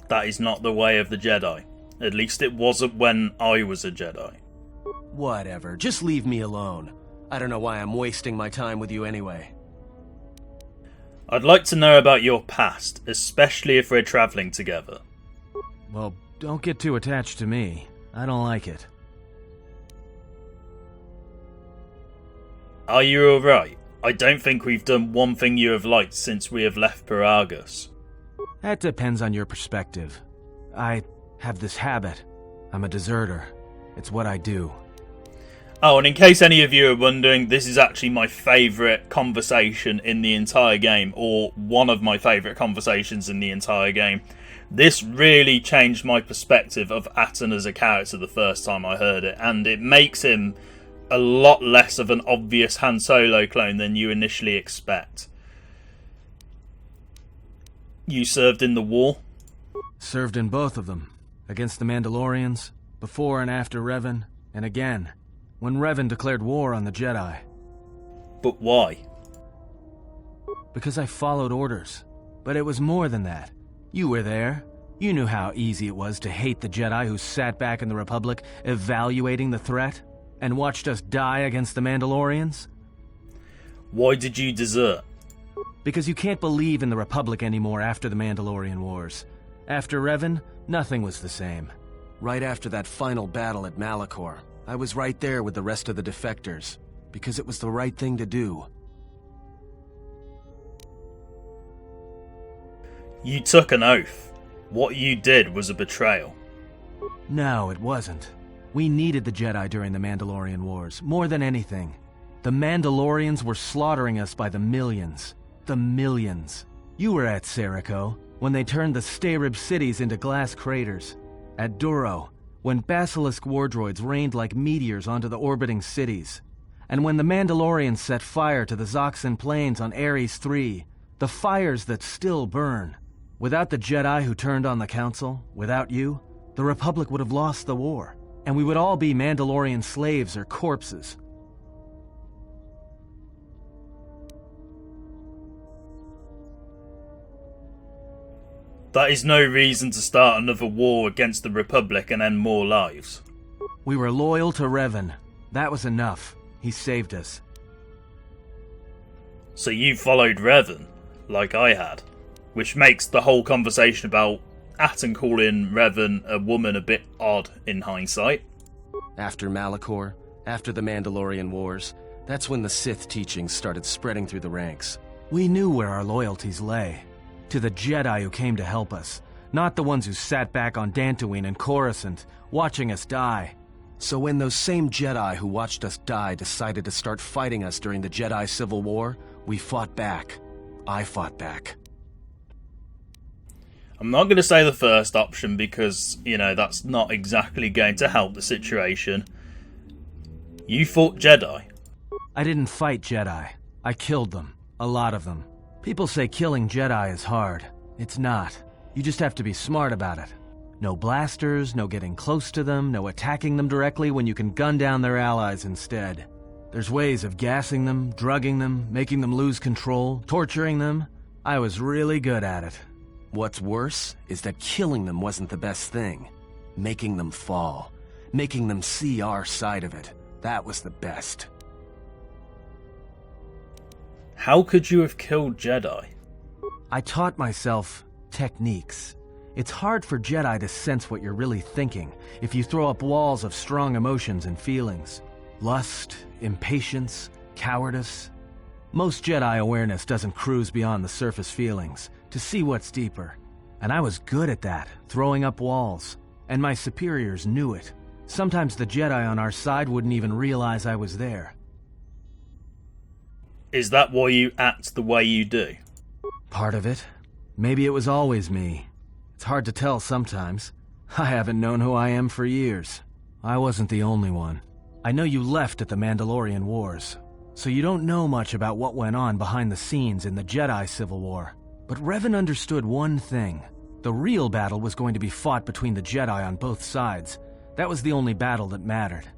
That is not the way of the Jedi. At least it wasn't when I was a Jedi.
Whatever, just leave me alone. I don't know why I'm wasting my time with you anyway.
I'd like to know about your past, especially if we're travelling together.
Well, don't get too attached to me. I don't like it.
Are you alright? I don't think we've done one thing you have liked since we have left Paragus.
That depends on your perspective. I have this habit. I'm a deserter. It's what I do.
Oh, and in case any of you are wondering, this is actually my favourite conversation in the entire game, or one of my favourite conversations in the entire game. This really changed my perspective of Atton as a character the first time I heard it, and it makes him a lot less of an obvious Han Solo clone than you initially expect. You served in the war?
Served in both of them. Against the Mandalorians, before and after Revan, and again, when Revan declared war on the Jedi.
But why?
Because I followed orders. But it was more than that. You were there. You knew how easy it was to hate the Jedi who sat back in the Republic, evaluating the threat, and watched us die against the Mandalorians.
Why did you desert?
Because you can't believe in the Republic anymore after the Mandalorian Wars. After Revan, nothing was the same.
Right after that final battle at Malachor, I was right there with the rest of the defectors, because it was the right thing to do.
You took an oath. What you did was a betrayal.
No, it wasn't. We needed the Jedi during the Mandalorian Wars, more than anything. The Mandalorians were slaughtering us by the millions. The millions. You were at Serico, when they turned the Starib cities into glass craters. At Duro, when Basilisk war droids rained like meteors onto the orbiting cities. And when the Mandalorians set fire to the Zoxan plains on Ares 3, the fires that still burn. Without the Jedi who turned on the Council, without you, the Republic would have lost the war. And we would all be Mandalorian slaves or corpses.
That is no reason to start another war against the Republic and end more lives.
We were loyal to Revan. That was enough. He saved us.
So you followed Revan, like I had. Which makes the whole conversation about Atton calling Revan a woman a bit odd in hindsight.
After Malachor, after the Mandalorian Wars, that's when the Sith teachings started spreading through the ranks.
We knew where our loyalties lay. To the Jedi who came to help us, not the ones who sat back on Dantooine and Coruscant, watching us die.
So when those same Jedi who watched us die decided to start fighting us during the Jedi Civil War, we fought back. I fought back.
I'm not going to say the first option because, that's not exactly going to help the situation. You fought Jedi.
I didn't fight Jedi. I killed them. A lot of them. People say killing Jedi is hard. It's not. You just have to be smart about it. No blasters, no getting close to them, no attacking them directly when you can gun down their allies instead. There's ways of gassing them, drugging them, making them lose control, torturing them. I was really good at it.
What's worse is that killing them wasn't the best thing. Making them fall. Making them see our side of it. That was the best.
How could you have killed Jedi?
I taught myself techniques. It's hard for Jedi to sense what you're really thinking if you throw up walls of strong emotions and feelings. Lust, impatience, cowardice. Most Jedi awareness doesn't cruise beyond the surface feelings to see what's deeper. And I was good at that, throwing up walls. And my superiors knew it. Sometimes the Jedi on our side wouldn't even realize I was there.
Is that why you act the way you do?
Part of it. Maybe it was always me. It's hard to tell sometimes. I haven't known who I am for years. I wasn't the only one. I know you left at the Mandalorian Wars, so you don't know much about what went on behind the scenes in the Jedi Civil War. But Revan understood one thing. The real battle was going to be fought between the Jedi on both sides. That was the only battle that mattered.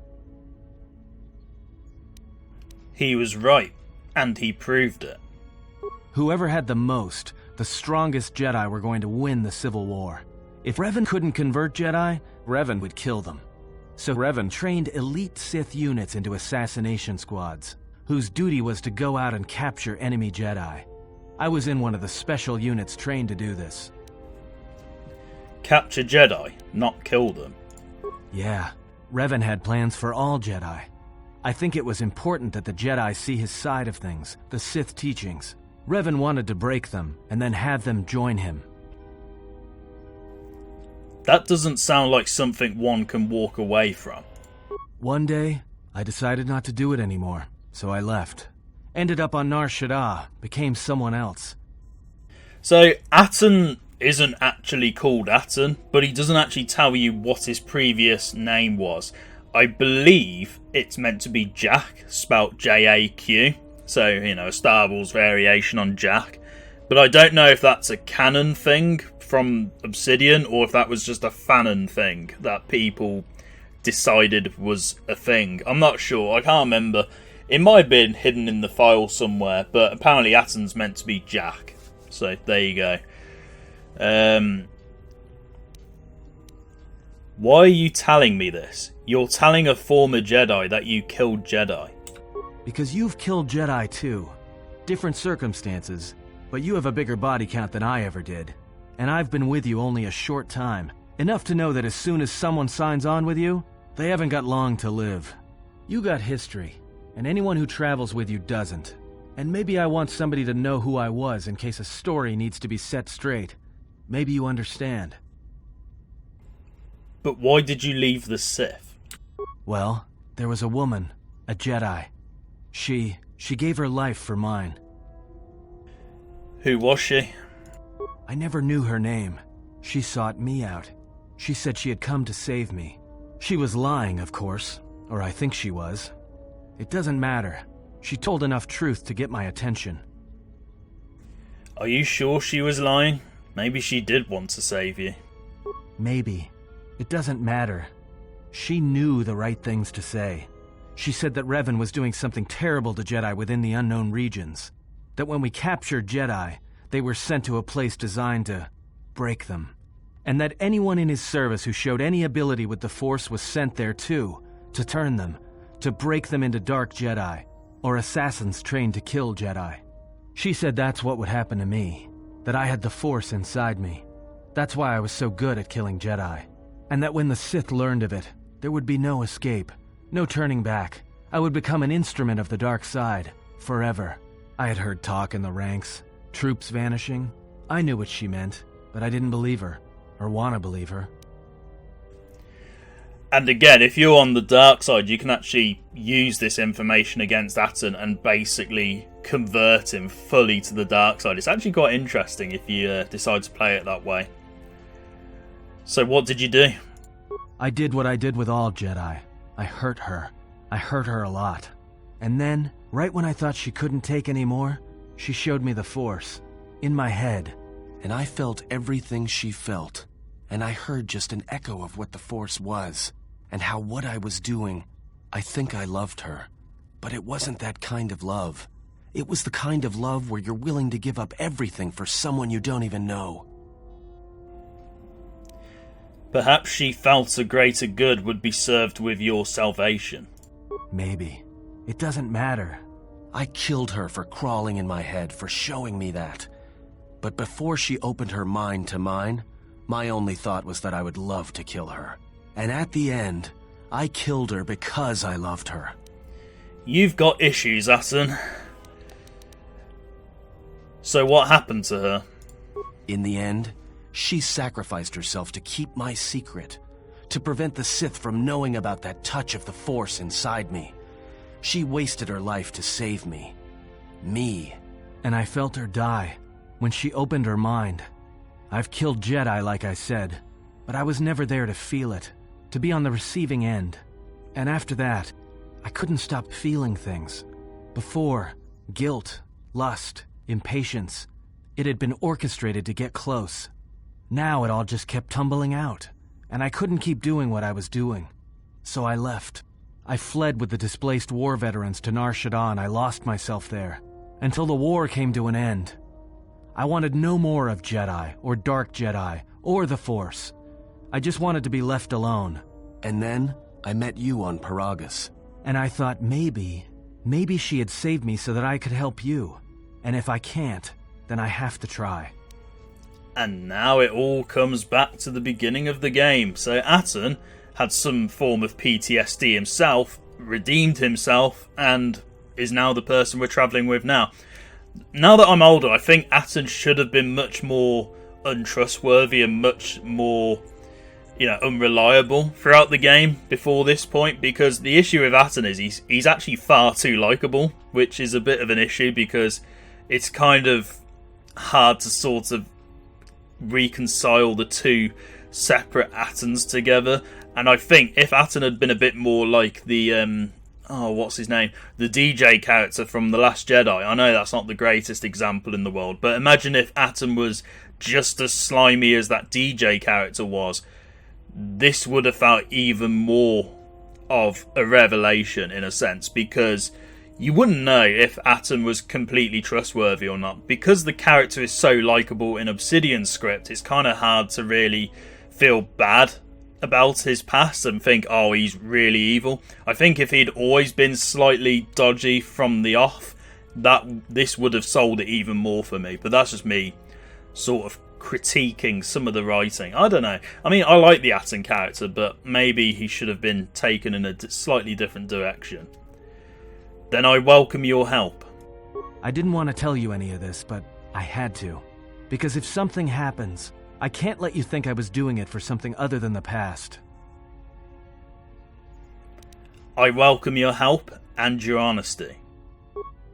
He was right, and he proved it.
Whoever had the most, the strongest Jedi were going to win the Civil War. If Revan couldn't convert Jedi, Revan would kill them. So Revan trained elite Sith units into assassination squads, whose duty was to go out and capture enemy Jedi. I was in one of the special units trained to do this.
Capture Jedi, not kill them.
Yeah, Revan had plans for all Jedi. I think it was important that the Jedi see his side of things, the Sith teachings. Revan wanted to break them, and then have them join him.
That doesn't sound like something one can walk away from.
One day, I decided not to do it anymore, so I left. Ended up on Nar Shaddaa, became someone else.
So, Atton isn't actually called Atton, but he doesn't actually tell you what his previous name was. I believe it's meant to be Jack, spelt J-A-Q. So, a Star Wars variation on Jack. But I don't know if that's a canon thing from Obsidian, or if that was just a fanon thing that people decided was a thing. I'm not sure, I can't remember. It might have been hidden in the file somewhere, but apparently Atton's meant to be Jack. So, there you go. Why are you telling me this? You're telling a former Jedi that you killed Jedi.
Because you've killed Jedi too. Different circumstances, but you have a bigger body count than I ever did. And I've been with you only a short time. Enough to know that as soon as someone signs on with you, they haven't got long to live. You got history, and anyone who travels with you doesn't. And maybe I want somebody to know who I was in case a story needs to be set straight. Maybe you understand.
But why did you leave the Sith?
Well, there was a woman, a Jedi. She gave her life for mine.
Who was she?
I never knew her name. She sought me out. She said she had come to save me. She was lying, of course, or I think she was. It doesn't matter. She told enough truth to get my attention.
Are you sure she was lying? Maybe she did want to save you.
Maybe. It doesn't matter. She knew the right things to say. She said that Revan was doing something terrible to Jedi within the unknown regions. That when we captured Jedi, they were sent to a place designed to break them. And that anyone in his service who showed any ability with the Force was sent there too, to turn them, to break them into dark Jedi, or assassins trained to kill Jedi. She said that's what would happen to me, that I had the Force inside me. That's why I was so good at killing Jedi. And that when the Sith learned of it, there would be no escape, no turning back. I would become an instrument of the dark side, forever. I had heard talk in the ranks, troops vanishing. I knew what she meant, but I didn't believe her, or want to believe her.
And again, if you're on the dark side, you can actually use this information against Atton and basically convert him fully to the dark side. It's actually quite interesting if you decide to play it that way. So what did you do?
I did what I did with all Jedi. I hurt her. I hurt her a lot. And then, right when I thought she couldn't take any more, she showed me the Force. In my head.
And I felt everything she felt. And I heard just an echo of what the Force was. And how what I was doing, I think I loved her. But it wasn't that kind of love. It was the kind of love where you're willing to give up everything for someone you don't even know.
Perhaps she felt a greater good would be served with your salvation.
Maybe. It doesn't matter.
I killed her for crawling in my head, for showing me that. But before she opened her mind to mine, my only thought was that I would love to kill her. And at the end, I killed her because I loved her.
You've got issues, Atton. So what happened to her?
In the end, she sacrificed herself to keep my secret, to prevent the Sith from knowing about that touch of the Force inside me. She wasted her life to save me. Me.
And I felt her die when she opened her mind. I've killed Jedi, like I said, but I was never there to feel it, to be on the receiving end. And after that, I couldn't stop feeling things. Before, guilt, lust, impatience. It had been orchestrated to get close. Now it all just kept tumbling out, and I couldn't keep doing what I was doing. So I left. I fled with the displaced war veterans to Nar Shaddaa, and I lost myself there, until the war came to an end. I wanted no more of Jedi, or Dark Jedi, or the Force. I just wanted to be left alone.
And then, I met you on Paragus.
And I thought maybe she had saved me so that I could help you. And if I can't, then I have to try.
And now it all comes back to the beginning of the game. So Atton had some form of PTSD himself, redeemed himself and is now the person we're travelling with now. Now that I'm older, I think Atton should have been much more untrustworthy and much more, unreliable throughout the game before this point, because the issue with Atton is he's actually far too likeable, which is a bit of an issue because it's kind of hard to sort of reconcile the two separate Attons together. And I think if Atton had been a bit more like the what's his name? The DJ character from The Last Jedi. I know that's not the greatest example in the world, but imagine if Atton was just as slimy as that DJ character was. This would have felt even more of a revelation in a sense, because you wouldn't know if Atton was completely trustworthy or not. Because the character is so likeable in Obsidian's script, it's kind of hard to really feel bad about his past and think, oh, he's really evil. I think if he'd always been slightly dodgy from the off, this would have sold it even more for me. But that's just me sort of critiquing some of the writing. I don't know. I mean, I like the Atton character, but maybe he should have been taken in a slightly different direction. Then I welcome your help.
I didn't want to tell you any of this, but I had to. Because if something happens, I can't let you think I was doing it for something other than the past.
I welcome your help and your honesty.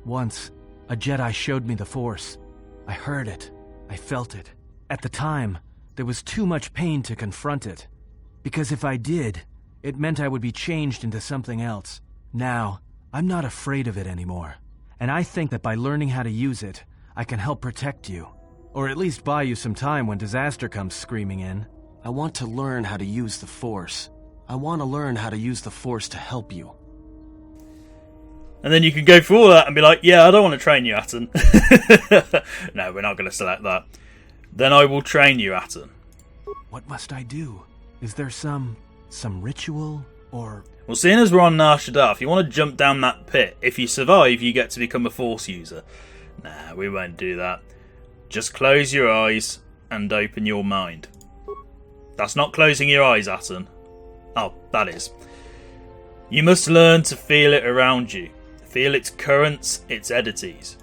Once, a Jedi showed me the Force. I heard it. I felt it. At the time, there was too much pain to confront it. Because if I did, it meant I would be changed into something else. Now, I'm not afraid of it anymore. And I think that by learning how to use it, I can help protect you. Or at least buy you some time when disaster comes screaming in. I want to learn how to use the Force. I want to learn how to use the Force to help you.
And then you can go through all that and be like, yeah, I don't want to train you, Atton. No, we're not going to select that. Then I will train you, Atton.
What must I do? Is there some ritual, or...
Well, seeing as we're on Nar Shaddaa, if you want to jump down that pit, if you survive, you get to become a Force user. Nah, we won't do that. Just close your eyes and open your mind. That's not closing your eyes, Atton. Oh, that is. You must learn to feel it around you. Feel its currents, its entities.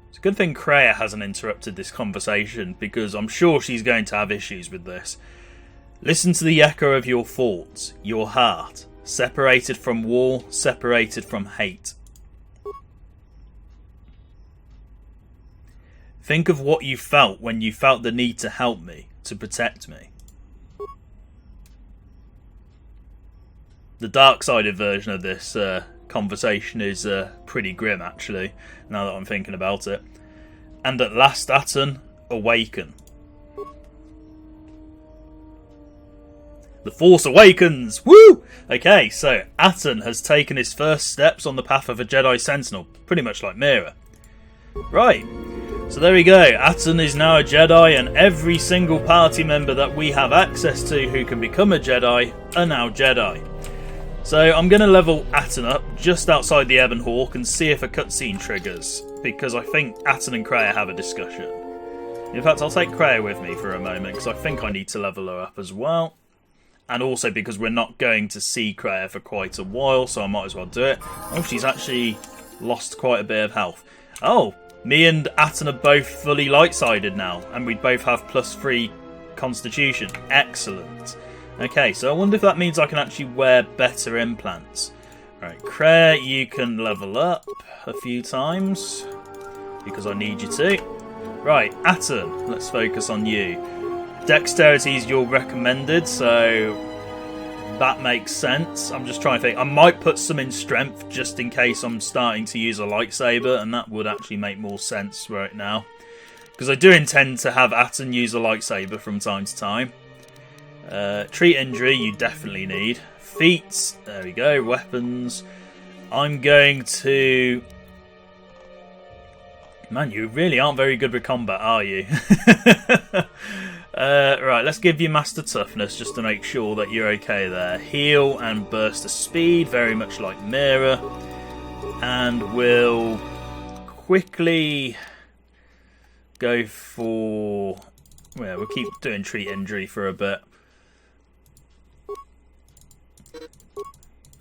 It's a good thing Kreia hasn't interrupted this conversation, because I'm sure she's going to have issues with this. Listen to the echo of your thoughts, your heart, separated from war, separated from hate. Think of what you felt when you felt the need to help me, to protect me. The dark-sided version of this conversation is pretty grim, actually, now that I'm thinking about it. And at last, Atton, awaken. The Force awakens! Woo! Okay, so Atton has taken his first steps on the path of a Jedi Sentinel, pretty much like Mira. Right, so there we go. Atton is now a Jedi, and every single party member that we have access to who can become a Jedi are now Jedi. So I'm going to level Atton up just outside the Ebon Hawk and see if a cutscene triggers, because I think Atton and Kreia have a discussion. In fact, I'll take Kreia with me for a moment, because I think I need to level her up as well. And also because we're not going to see Kreia for quite a while, so I might as well do it. Oh, she's actually lost quite a bit of health. Oh, me and Atton are both fully light-sided now, and we both have +3 constitution. Excellent. Okay, so I wonder if that means I can actually wear better implants. Right, Kreia, you can level up a few times, because I need you to. Right, Atton, let's focus on you. Dexterity is your recommended, so that makes sense. I'm just trying to think. I might put some in strength just in case I'm starting to use a lightsaber, and that would actually make more sense right now. Because I do intend to have Atton use a lightsaber from time to time. Treat injury, you definitely need. Feats, there we go. Weapons. I'm going to... Man, you really aren't very good with combat, are you? Right, let's give you Master Toughness just to make sure that you're okay there. Heal and Burst of Speed, very much like Mira. And we'll quickly go for... Well, we'll keep doing Treat Injury for a bit.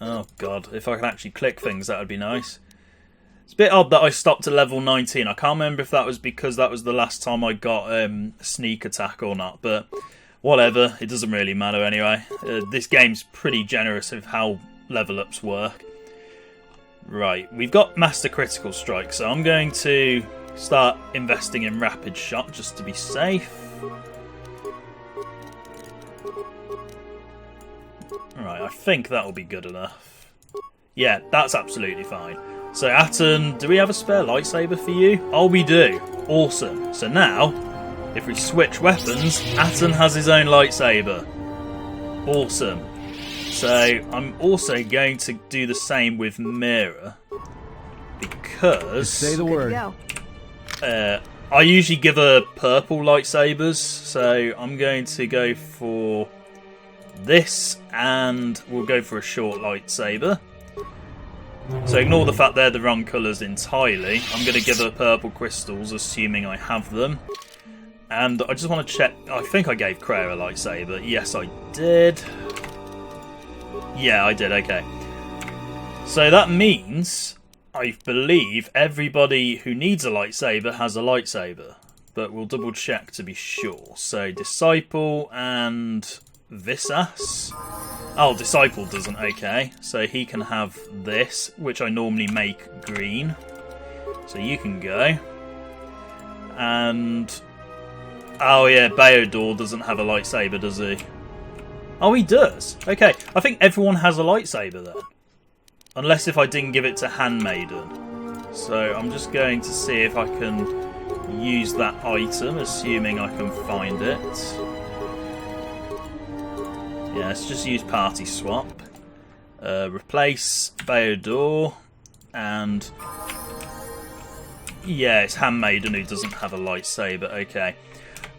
Oh god, if I can actually click things, that would be nice. It's a bit odd that I stopped at level 19. I can't remember if that was because that was the last time I got sneak attack or not, but whatever, it doesn't really matter anyway. This game's pretty generous of how level ups work. Right, we've got Master Critical Strike, so I'm going to start investing in Rapid Shot just to be safe. Right, I think that will be good enough. Yeah, that's absolutely fine. So Atton, do we have a spare lightsaber for you? Oh, we do. Awesome. So now, if we switch weapons, Atton has his own lightsaber. Awesome. So I'm also going to do the same with Mira, because
Say the word.
I usually give her purple lightsabers, so I'm going to go for this, and we'll go for a short lightsaber. So ignore the fact they're the wrong colours entirely. I'm going to give her purple crystals, assuming I have them. And I just want to check. I think I gave Kreia a lightsaber. Yes, I did. Yeah, I did. Okay. So that means, I believe, everybody who needs a lightsaber has a lightsaber. But we'll double check to be sure. So Disciple and Visas. Oh, Disciple doesn't. Okay. So he can have this, which I normally make green. So you can go. And oh yeah, KotOR doesn't have a lightsaber, does he? Oh, he does. Okay, I think everyone has a lightsaber then. Unless if I didn't give it to Handmaiden. So I'm just going to see if I can use that item, assuming I can find it. Yeah, let's just use Party Swap. Replace KotOR. And yeah, it's Handmaiden who doesn't have a lightsaber. Okay.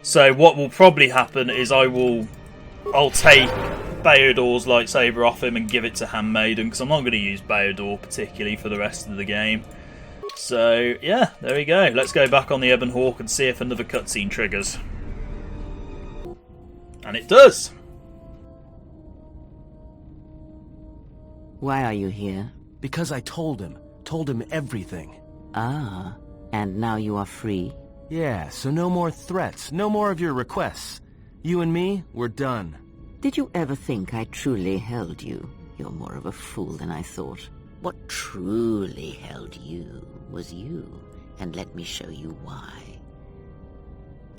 So what will probably happen is I'll take KotOR's lightsaber off him and give it to Handmaiden, because I'm not going to use KotOR particularly for the rest of the game. So yeah, there we go. Let's go back on the Ebon Hawk and see if another cutscene triggers. And it does!
Why are you here?
Because I told him everything.
Ah, and now you are free?
Yeah, so no more threats, no more of your requests. You and me, we're done.
Did you ever think I truly held you? You're more of a fool than I thought. What truly held you was you, and let me show you why.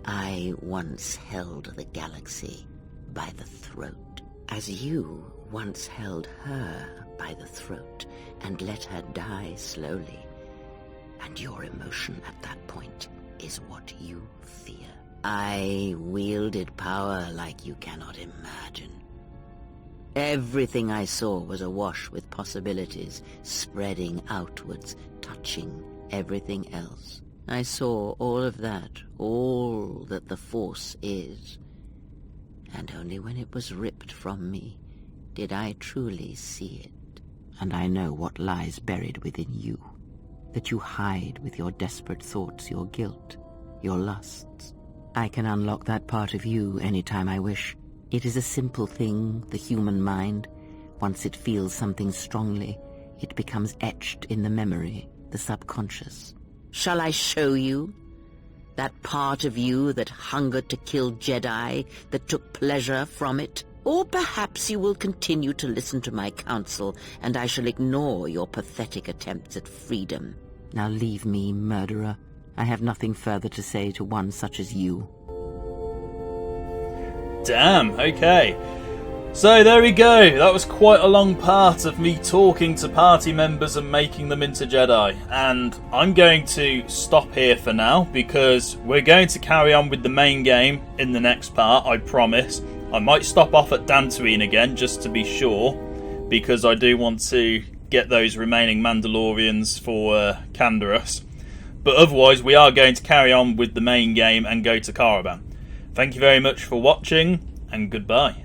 I once held the galaxy by the throat, as you once held her by the throat and let her die slowly. And your emotion at that point is what you fear. I wielded power like you cannot imagine. Everything I saw was awash with possibilities, spreading outwards, touching everything else. I saw all of that, all that the Force is. And only when it was ripped from me did I truly see it. And I know what lies buried within you, that you hide with your desperate thoughts, your guilt, your lusts. I can unlock that part of you anytime I wish. It is a simple thing, the human mind. Once it feels something strongly, it becomes etched in the memory, the subconscious. Shall I show you? That part of you that hungered to kill Jedi, that took pleasure from it? Or perhaps you will continue to listen to my counsel, and I shall ignore your pathetic attempts at freedom. Now leave me, murderer. I have nothing further to say to one such as you.
Damn, okay. So there we go. That was quite a long part of me talking to party members and making them into Jedi. And I'm going to stop here for now, because we're going to carry on with the main game in the next part, I promise. I might stop off at Dantooine again, just to be sure, because I do want to get those remaining Mandalorians for Canderous. But otherwise, we are going to carry on with the main game and go to Caravan. Thank you very much for watching, and goodbye.